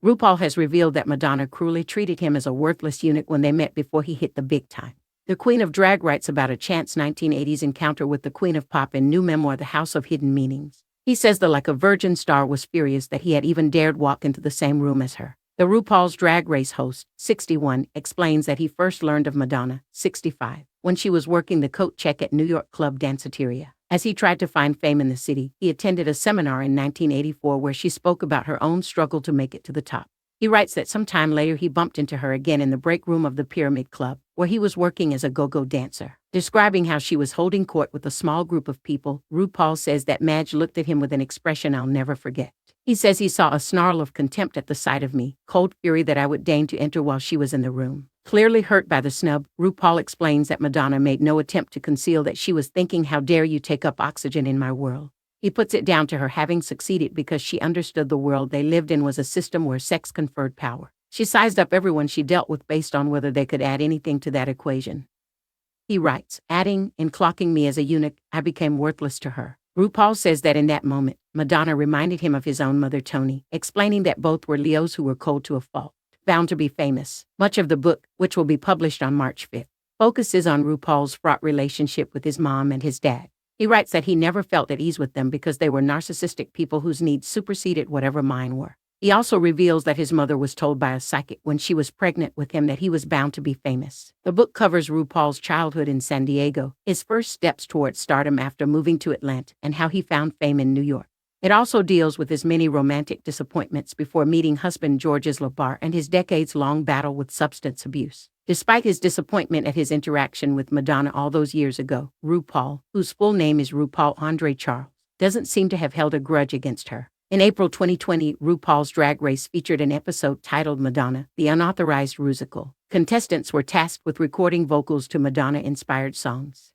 RuPaul has revealed that Madonna cruelly treated him as a worthless eunuch when they met before he hit the big time. The Queen of Drag writes about a chance 1980s encounter with the Queen of Pop in new memoir The House of Hidden Meanings. He says the Like a Virgin star was furious that he had even dared walk into the same room as her. The RuPaul's Drag Race host, 61, explains that he first learned of Madonna, 65, when she was working the coat check at New York club Danceteria. As he tried to find fame in the city, he attended a seminar in 1984 where she spoke about her own struggle to make it to the top. He writes that sometime later he bumped into her again in the break room of the Pyramid Club, where he was working as a go-go dancer. Describing how she was holding court with a small group of people, RuPaul says that Madge looked at him with an expression I'll never forget. He says he saw a snarl of contempt at the sight of me, cold fury that I would deign to enter while she was in the room. Clearly hurt by the snub, RuPaul explains that Madonna made no attempt to conceal that she was thinking, how dare you take up oxygen in my world. He puts it down to her having succeeded because she understood the world they lived in was a system where sex conferred power. She sized up everyone she dealt with based on whether they could add anything to that equation. He writes, adding, in clocking me as a eunuch, I became worthless to her. RuPaul says that in that moment, Madonna reminded him of his own mother Toni, explaining that both were Leos who were cold to a fault, bound to be famous. Much of the book, which will be published on March 5th, focuses on RuPaul's fraught relationship with his mom and his dad. He writes that he never felt at ease with them because they were narcissistic people whose needs superseded whatever mine were. He also reveals that his mother was told by a psychic when she was pregnant with him that he was bound to be famous. The book covers RuPaul's childhood in San Diego, his first steps towards stardom after moving to Atlanta, and how he found fame in New York. It also deals with his many romantic disappointments before meeting husband Georges Labar and his decades-long battle with substance abuse. Despite his disappointment at his interaction with Madonna all those years ago, RuPaul, whose full name is RuPaul Andre Charles, doesn't seem to have held a grudge against her. In April 2020, RuPaul's Drag Race featured an episode titled Madonna, the Unauthorized Rusical. Contestants were tasked with recording vocals to Madonna-inspired songs.